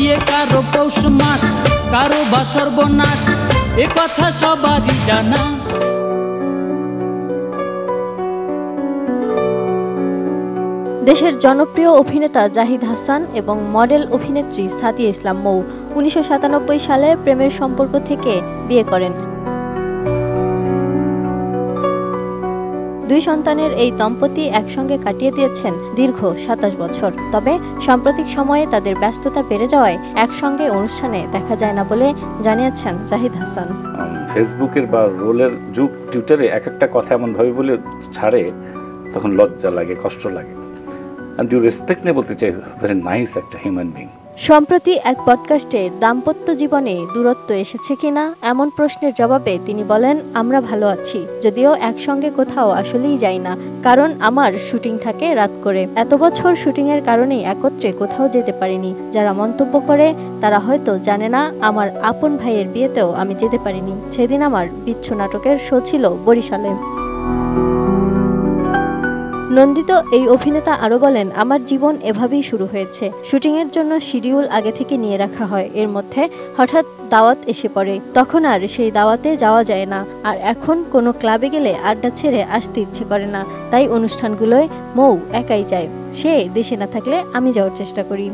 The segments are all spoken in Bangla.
বিয়ে কারো পৌষ মাস, কারো বা সর্বনাশ, এ কথা সবারই জানা। দেশের জনপ্রিয় অভিনেতা জাহিদ হাসান এবং মডেল অভিনেত্রী সাদিয়া ইসলাম মৌ ১৯৯৭ সালে প্রেমের সম্পর্ক থেকে বিয়ে করেন। ২ সন্তানের এই দম্পতি একসঙ্গে কাটিয়ে দিয়েছেন দীর্ঘ ২৭ বছর। তবে সাম্প্রতিক সময়ে তাদের ব্যস্ততা বেড়ে যাওয়ায় একসঙ্গে অনুষ্ঠানে দেখা যায় না বলে জানিয়েছেন জাহিদ হাসান। ফেসবুকের বা রোলের যুগ, টুইটারে এক একটা কথা এমনভাবে বলে ছাড়ে, তখন লজ্জা লাগে, কষ্ট লাগে। And you respect me বলতে চাই, very nice একটা হিউম্যান বিং। সম্প্রতি এক পডকাস্টে দাম্পত্য জীবনে দূরত্ব এসেছে কিনা এমন প্রশ্নের জবাবে তিনি বলেন, আমরা ভালো আছি, যদিও একসঙ্গে কোথাও আসলেই যাই না, কারণ আমার শুটিং থাকে রাত করে। এত বছর শুটিং এর কারণেই একত্রে কোথাও যেতে পারিনি। যারা মন্তব্য করে তারা হয়তো জানে না, আমার আপন ভাইয়ের বিয়েতেও আমি যেতে পারিনি। সেদিন আমার বিচ্ছু নাটকের শো ছিল বরিশালে। নন্দিত এই অভিনেতা আরো বলেন, আমার জীবন এভাবেই শুরু হয়েছে। শুটিংয়ের জন্য শিডিউল আগে থেকে নিয়ে রাখা হয়, এর মধ্যে হঠাৎ দাওয়াত এসে পড়ে, তখন আর সেই দাওয়াতে যাওয়া যায় না। আর এখন কোনো ক্লাবে গেলে আড্ডা ছেড়ে আসতে ইচ্ছে করে না, তাই অনুষ্ঠানগুলোয় মৌ একাই যায়। সে দেশে না থাকলে আমি যাওয়ার চেষ্টা করি।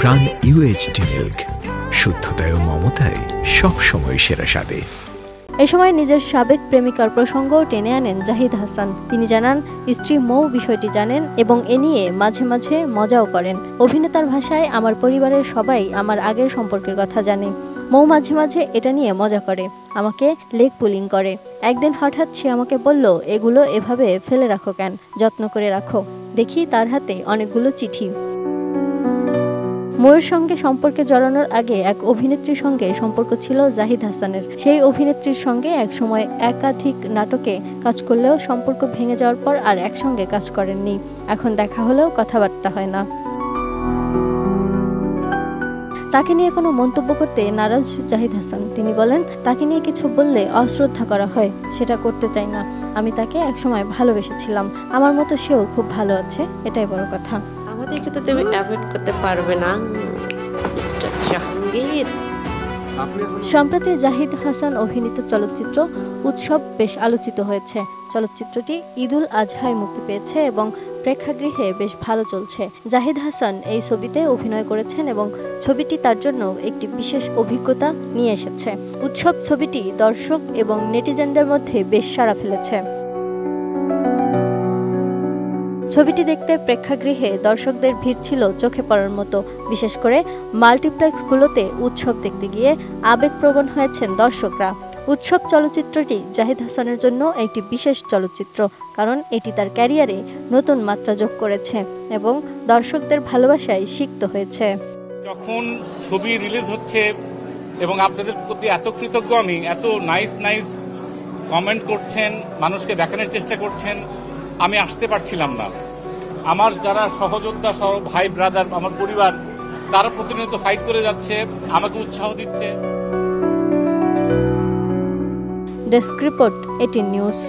প্রাণ UHT মিল্ক, শুদ্ধতায় ও মমতায় সবসময় সেরা স্বাদে। এ সময় নিজের সাবেক প্রেমিকার প্রসঙ্গও টেনে আনেন জাহিদ হাসান। তিনি জানান, স্ত্রী মৌ বিষয়টি জানেন এবং এ নিয়ে মাঝে মাঝে মজাও করেন। অভিনেতার ভাষায়, আমার পরিবারের সবাই আমার আগের সম্পর্কের কথা জানে। মৌ মাঝে মাঝে এটা নিয়ে মজা করে, আমাকে লেগ পুলিং করে। একদিন হঠাৎ সে আমাকে বলল, এগুলো এভাবে ফেলে রাখো কেন, যত্ন করে রাখো। দেখি তার হাতে অনেকগুলো চিঠি। মৌয়ের সঙ্গে সম্পর্কে জড়ানোর আগে এক অভিনেত্রীর সঙ্গে সম্পর্ক ছিল জাহিদ হাসানের। সেই অভিনেত্রীর সঙ্গে একসময় একাধিক নাটকে কাজ করলেও সম্পর্ক ভেঙে যাওয়ার পর আর একসঙ্গে কাজ করেননি। এখন দেখা হলেও কথাবার্তা হয় না। তাকে নিয়ে কোনো মন্তব্য করতে নারাজ জাহিদ হাসান। তিনি বলেন, তাকে নিয়ে কিছু বললে অশ্রদ্ধা করা হয়, সেটা করতে চাই না। আমি তাকে একসময় ভালোবেসেছিলাম, আমার মতো সেও খুব ভালো আছে, এটাই বড় কথা। আমাদেরকে তো তুমি অ্যাভয়েড করতে পারবে না মিস্টার জাহাঙ্গীর। সম্প্রতি জাহিদ হাসান অভিনীত চলচ্চিত্র উৎসব বেশ আলোচিত হয়েছে। চলচ্চিত্রটি ঈদুল আজহায় মুক্তি পেয়েছে এবং প্রেক্ষাগৃহে বেশ ভালো চলছে। জাহিদ হাসান এই ছবিতে অভিনয় করেছেন এবং ছবিটি তার জন্য একটি বিশেষ অভিজ্ঞতা নিয়ে এসেছে। উৎসব ছবিটি দর্শক এবং নেটিজেনদের মধ্যে বেশ সাড়া ফেলেছে। ছবিটি দেখতে প্রেক্ষাগৃহে দর্শকদের ভিড় ছিল চোখে পড়ার মতো। বিশেষ করে মাল্টিপ্লেক্সগুলোতে উৎসব দেখতে গিয়ে আবেগপ্রবণ হয়েছেন দর্শকরা। উৎসব চলচ্চিত্রটি জাহিদ হাসানের জন্য একটি বিশেষ চলচ্চিত্র, কারণ এটি তার ক্যারিয়ারে নতুন মাত্রা যোগ করেছে এবং দর্শকদের ভালোবাসায় সিক্ত হয়েছে। যখন ছবি রিলিজ হচ্ছে এবং আপনাদের প্রতি এত কৃতজ্ঞ আমি, এত নাইস কমেন্ট করছেন, মানুষকে দেখানোর চেষ্টা করছেন, আমি আসতে পারছিলাম না। আমার যারা সহযোদ্ধা, ভাই ব্রাদার, আমার পরিবার, তারা প্রতিনিয়ত ফাইট করে যাচ্ছে, আমাকে উৎসাহ দিচ্ছে। Desk report, 18 news.